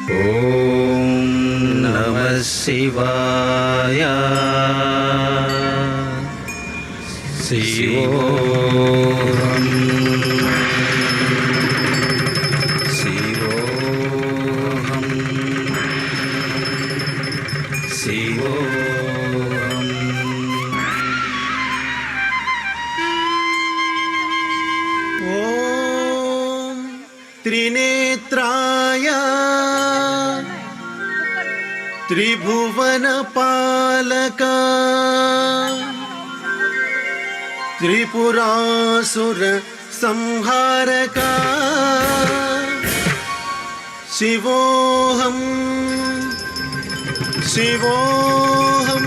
ఓం నమః శివాయ. శివోహం శివోహం శివోహం. ఓం త్రినేత్రాయ త్రిభువన పాలక త్రిపురాసుర సంహారక శివోహం శివోహం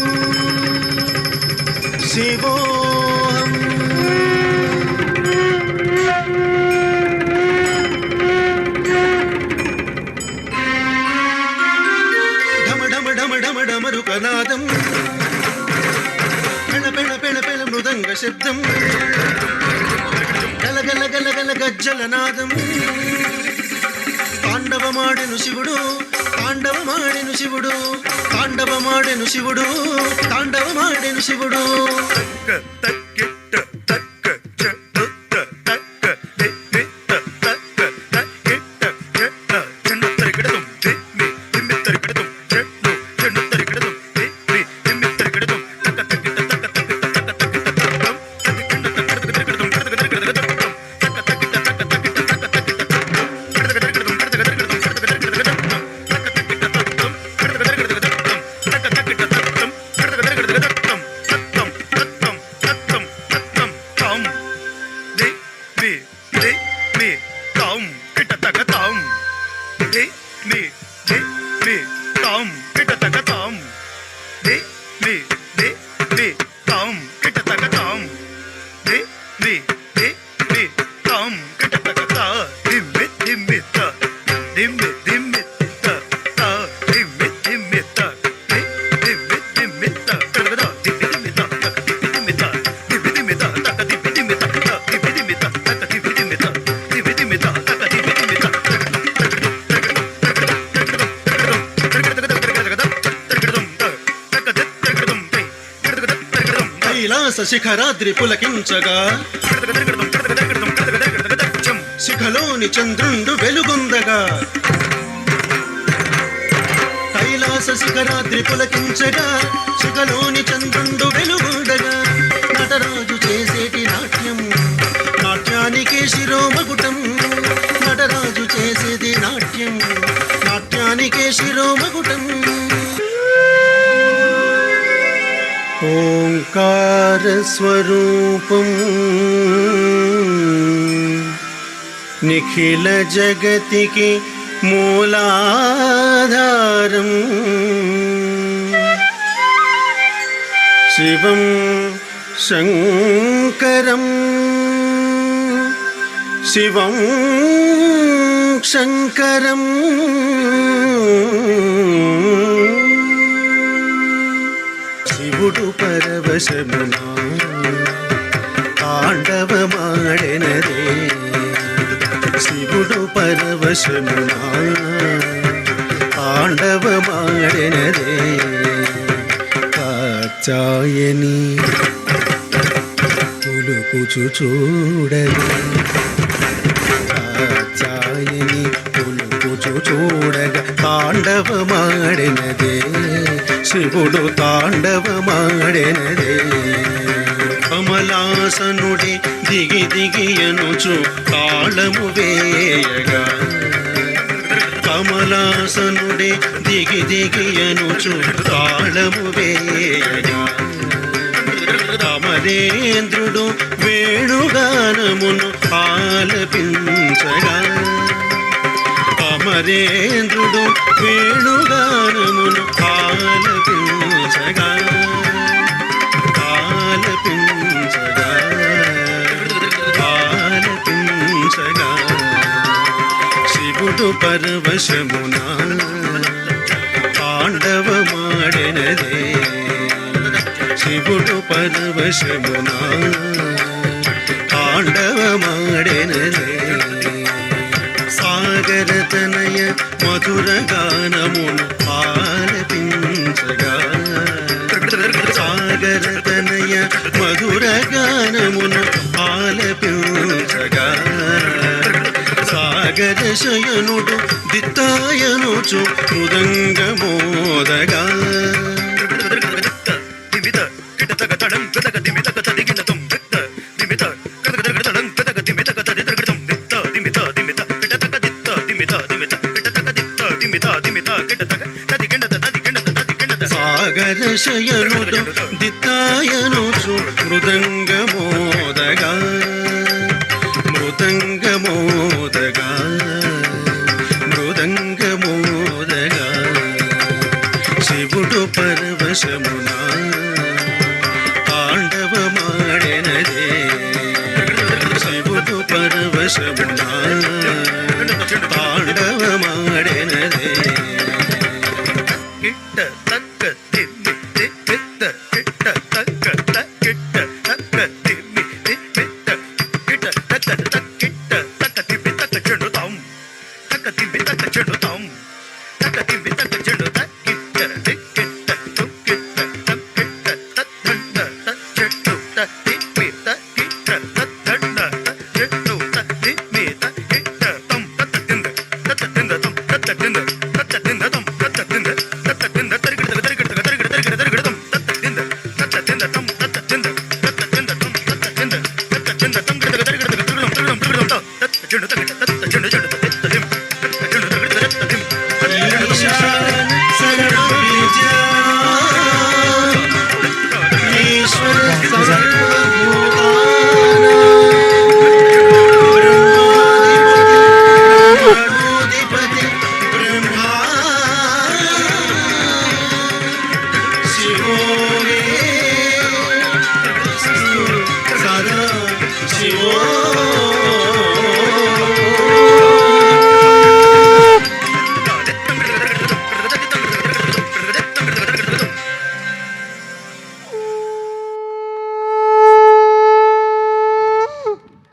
శివోహం. డమరుకనాదం పెణ పెణ పెణ పెణ మృదంగ శబ్దం గలగల గలగల గజ్జలనాదం. తాండవమాడెను శివుడు తాండవమాడెను శివుడు తాండవమాడెను శివుడు తాండవమాడెను శివుడు. కైలాస శిఖరాద్రి పులకించగా శిఖలోని చంద్రుండు వెలుగొందగా. కైలాస శిఖరాద్రి పులకించగా శిఖలోని చంద్రుండు వెలుగొందగా. నటరాజు చేసేటి నాట్యం నాట్యానికే శిరోమకుటం. నటరాజు చేసేది నాట్యం నాట్యానికే శిరోమకుటం. ఓంకార స్వరూపం నిఖిల జగతికి మూలాధారం. శివం శంకరం శివం శంకరం. శివుడు పరవశమున తాండవమాడెనదే. శివుడు పరవశమున తాండవమాడెనదే. కాచాయని పులుకుచు చూడగా కాచాయని పులుకుచు చూడగా తాండవమాడెనదే. శివుడు తాండవమాడెనదే. కమలాసనుడే దిగి దిగి అనుచు తాళము వేయగా. కమలాసనుడే దిగి దిగి అనుచు తాళము వేయగా. అమరేంద్రుడు వేణుగానమును ఆలపించగా. అమరేంద్రుడు వేణుగానమును ఆలపించగా ఆలపించగా ఆలపించగా. శివుడు పరవశమున తాండవమాడెనదే. శివుడు పరవశమున తాండవమాడెనదే. సారి సాగరతనయ మధురగానమును ఆలపించగా సాగరతనయ మధురగానమును ఆలపించగా సాగర శయనుడు దిత్తాయనుచు మృదంగమోదగా సాగర శయనుడు దిత్తాయనుచు మృదంగమోదగా మృదంగమోదగా మృదంగమోదగా శివుడు పరవశమున తాండవమాడెనదే శివుడు పరవశమున తాండవమాడెనదే కిట్ట తక్క తిమ్మి తిమ్మిత్త కిట్ట తక్క కిట్ట తక్క తిమ్మి తిమ్మిత్త కిట్ట తక్క కిట్ట తక్క తిమ్మి తక్క చెడుతాం తక్క తిమ్మి తక్క చెడుతాం తక్క తిమ్మి తక్క చెడుతా కిట్ట కిట్ట కిట్ట తక్కిట్ట తత్తండ తచ్చెట్టు తిమ్మి తక్కిట్ట తత్తండ తచ్చెట్టు తిమ్మి తక్కిట్ట తం తత్తింద తత్తింద తం తత్తింద తత్తింద తం తత్తింద ఈశా